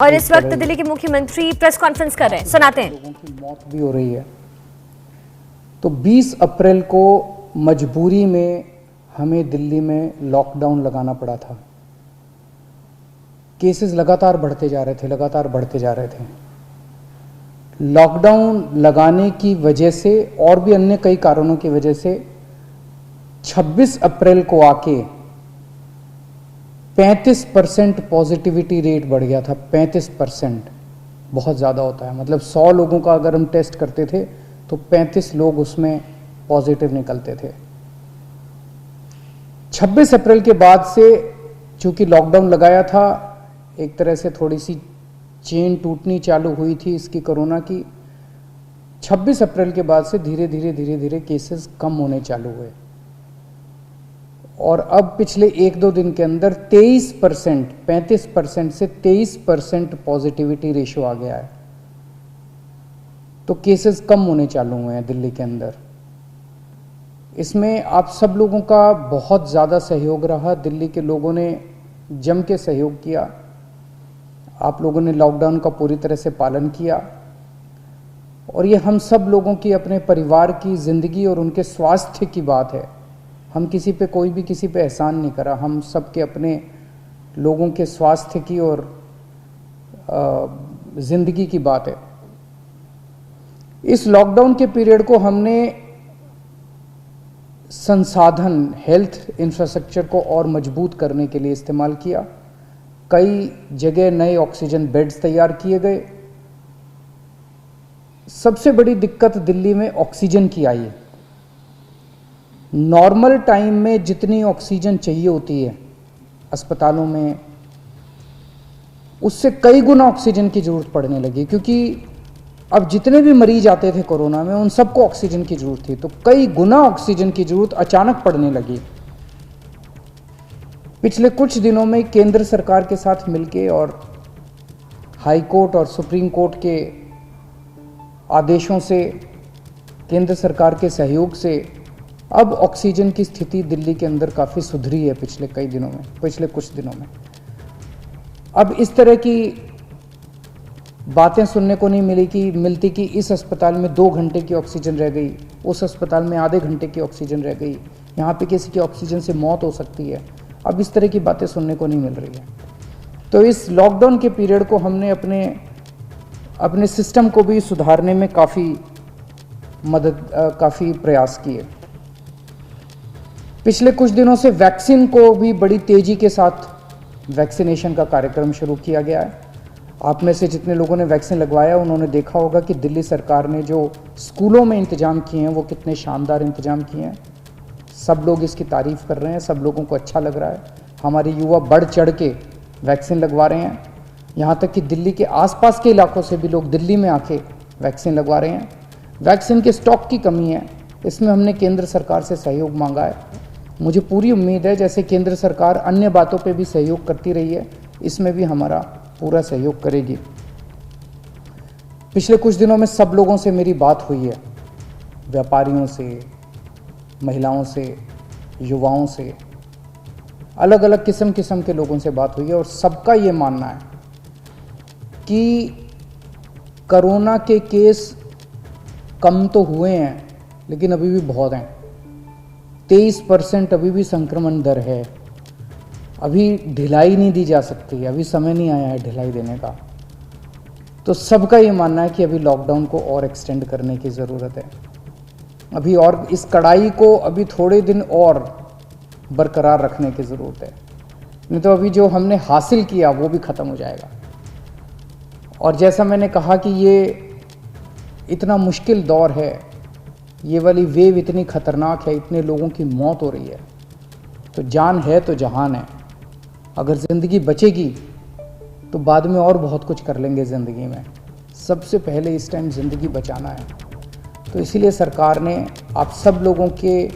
और इस वक्त दिल्ली के मुख्यमंत्री प्रेस कॉन्फ्रेंस कर रहे हैं, सुनाते हैं। लोगों की मौत भी हो रही है। तो 20 अप्रैल को मजबूरी में हमें दिल्ली में लॉकडाउन लगाना पड़ा था। केसेस लगातार बढ़ते जा रहे थे। लॉकडाउन लगाने की वजह से और भी अन्य कई कारणों की वजह से 26 अप्रैल को आके 35% पॉजिटिविटी रेट बढ़ गया था। 35% बहुत ज़्यादा होता है। मतलब 100 लोगों का अगर हम टेस्ट करते थे तो 35 लोग उसमें पॉजिटिव निकलते थे। 26 अप्रैल के बाद से चूंकि लॉकडाउन लगाया था, एक तरह से थोड़ी सी चेन टूटनी चालू हुई थी इसकी, कोरोना की। 26 अप्रैल के बाद से धीरे धीरे केसेस कम होने चालू हुए और अब पिछले 1-2 दिन के अंदर 23%, 35% से 23% पॉजिटिविटी रेशो आ गया है। तो केसेस कम होने चालू हुए हैं दिल्ली के अंदर। इसमें आप सब लोगों का बहुत ज़्यादा सहयोग रहा। दिल्ली के लोगों ने जम के सहयोग किया। आप लोगों ने लॉकडाउन का पूरी तरह से पालन किया और ये हम सब लोगों की, अपने परिवार की ज़िंदगी और उनके स्वास्थ्य की बात है। हम किसी पे, कोई भी किसी पे एहसान नहीं करा। हम सब के अपने लोगों के स्वास्थ्य की और ज़िंदगी की बात है। इस लॉकडाउन के पीरियड को हमने संसाधन, हेल्थ इंफ्रास्ट्रक्चर को और मजबूत करने के लिए इस्तेमाल किया। कई जगह नए ऑक्सीजन बेड्स तैयार किए गए। सबसे बड़ी दिक्कत दिल्ली में ऑक्सीजन की आई है। नॉर्मल टाइम में जितनी ऑक्सीजन चाहिए होती है अस्पतालों में, उससे कई गुना ऑक्सीजन की ज़रूरत पड़ने लगी, क्योंकि अब जितने भी मरीज आते थे कोरोना में उन सबको ऑक्सीजन की ज़रूरत थी। तो कई गुना ऑक्सीजन की ज़रूरत अचानक पड़ने लगी। पिछले कुछ दिनों में केंद्र सरकार के साथ मिलके और हाई कोर्ट और सुप्रीम कोर्ट के आदेशों से, केंद्र सरकार के सहयोग से अब ऑक्सीजन की स्थिति दिल्ली के अंदर काफ़ी सुधरी है पिछले कुछ दिनों में। अब इस तरह की बातें सुनने को नहीं मिलती कि इस अस्पताल में 2 घंटे की ऑक्सीजन रह गई, उस अस्पताल में आधे घंटे की ऑक्सीजन रह गई, यहाँ पे किसी की ऑक्सीजन से मौत हो सकती है। अब इस तरह की बातें सुनने को नहीं मिल रही है। तो इस लॉकडाउन के पीरियड को हमने अपने सिस्टम को भी सुधारने में काफ़ी प्रयास किए। पिछले कुछ दिनों से वैक्सीन को भी बड़ी तेज़ी के साथ वैक्सीनेशन का कार्यक्रम शुरू किया गया है। आप में से जितने लोगों ने वैक्सीन लगवाया उन्होंने देखा होगा कि दिल्ली सरकार ने जो स्कूलों में इंतज़ाम किए हैं वो कितने शानदार इंतज़ाम किए हैं। सब लोग इसकी तारीफ़ कर रहे हैं, सब लोगों को अच्छा लग रहा है। हमारे युवा बढ़ चढ़ के वैक्सीन लगवा रहे हैं। यहाँ तक कि दिल्ली के आसपास के इलाकों से भी लोग दिल्ली में आके वैक्सीन लगवा रहे हैं। वैक्सीन के स्टॉक की कमी है, इसमें हमने केंद्र सरकार से सहयोग मांगा है। मुझे पूरी उम्मीद है, जैसे केंद्र सरकार अन्य बातों पे भी सहयोग करती रही है, इसमें भी हमारा पूरा सहयोग करेगी। पिछले कुछ दिनों में सब लोगों से मेरी बात हुई है, व्यापारियों से, महिलाओं से, युवाओं से, अलग अलग किस्म के लोगों से बात हुई है और सबका ये मानना है कि कोरोना के केस कम तो हुए हैं लेकिन अभी भी बहुत हैं। 23% अभी भी संक्रमण दर है। अभी ढिलाई नहीं दी जा सकती, अभी समय नहीं आया है ढिलाई देने का। तो सबका ये मानना है कि अभी लॉकडाउन को और एक्सटेंड करने की ज़रूरत है। अभी और इस कड़ाई को अभी थोड़े दिन और बरकरार रखने की ज़रूरत है, नहीं तो अभी जो हमने हासिल किया वो भी ख़त्म हो जाएगा। और जैसा मैंने कहा कि ये इतना मुश्किल दौर है, ये वाली वेव इतनी ख़तरनाक है, इतने लोगों की मौत हो रही है, तो जान है तो जहान है। अगर ज़िंदगी बचेगी तो बाद में और बहुत कुछ कर लेंगे ज़िंदगी में। सबसे पहले इस टाइम ज़िंदगी बचाना है। तो इसीलिए सरकार ने आप सब लोगों के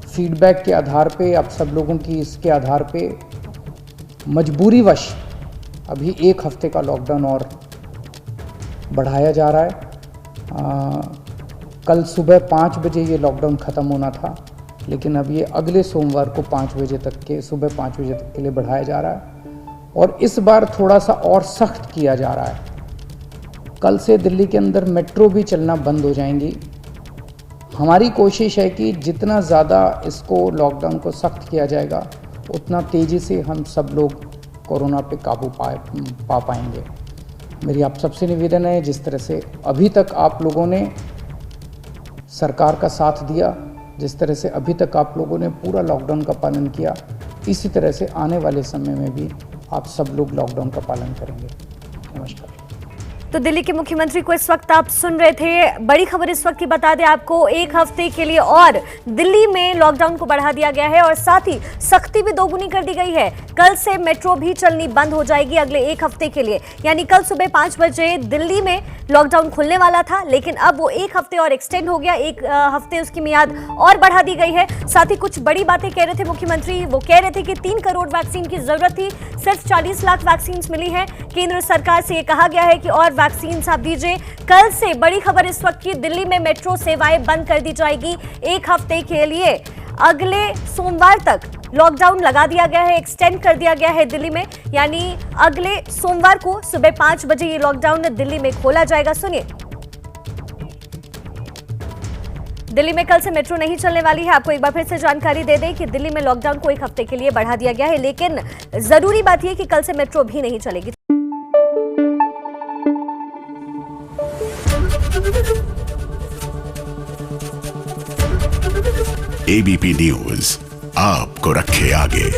फीडबैक के आधार पे, आप सब लोगों की इसके आधार पे मजबूरीवश अभी 1 हफ्ते का लॉकडाउन और बढ़ाया जा रहा है। कल सुबह 5 बजे ये लॉकडाउन ख़त्म होना था, लेकिन अब ये अगले सोमवार को 5 बजे तक के, सुबह 5 बजे तक के लिए बढ़ाया जा रहा है। और इस बार थोड़ा सा और सख्त किया जा रहा है। कल से दिल्ली के अंदर मेट्रो भी चलना बंद हो जाएंगी। हमारी कोशिश है कि जितना ज़्यादा इसको लॉकडाउन को सख्त किया जाएगा उतना तेज़ी से हम सब लोग कोरोना पे काबू पा पाएंगे। मेरी आप सबसे निवेदन है, जिस तरह से अभी तक आप लोगों ने सरकार का साथ दिया, जिस तरह से अभी तक आप लोगों ने पूरा लॉकडाउन का पालन किया, इसी तरह से आने वाले समय में भी आप सब लोग लॉकडाउन का पालन करेंगे। नमस्कार। तो दिल्ली के मुख्यमंत्री को इस वक्त आप सुन रहे थे। बड़ी खबर इस वक्त की बता दें आपको, एक हफ्ते के लिए और दिल्ली में लॉकडाउन को बढ़ा दिया गया है और साथ ही सख्ती भी दोगुनी कर दी गई है। कल से मेट्रो भी चलनी बंद हो जाएगी अगले एक हफ्ते के लिए, यानी कल सुबह 5 बजे दिल्ली में लॉकडाउन खुलने वाला था, लेकिन अब वो एक हफ्ते और एक्सटेंड हो गया। एक हफ्ते उसकी मियाद और बढ़ा दी गई है। साथ ही कुछ बड़ी बातें कह रहे थे मुख्यमंत्री। वो कह रहे थे कि 3 करोड़ वैक्सीन की जरूरत थी, सिर्फ 40 लाख वैक्सीन मिली है। केंद्र सरकार से ये कहा गया है कि और वैक्सीन आप दीजिए। कल से बड़ी खबर इस वक्त की, दिल्ली में मेट्रो सेवाएं बंद कर दी जाएगी एक हफ्ते के लिए। अगले सोमवार तक लॉकडाउन लगा दिया गया है, एक्सटेंड कर दिया गया है दिल्ली में, यानी अगले सोमवार को सुबह 5 बजे ये लॉकडाउन दिल्ली में खोला जाएगा। सुनिए, दिल्ली में कल से मेट्रो नहीं चलने वाली है। आपको एक बार फिर से जानकारी दे दें कि दिल्ली में लॉकडाउन को एक हफ्ते के लिए बढ़ा दिया गया है, लेकिन जरूरी बात यह कि कल से मेट्रो भी नहीं चलेगी। एबीपी न्यूज आपको रखे आगे।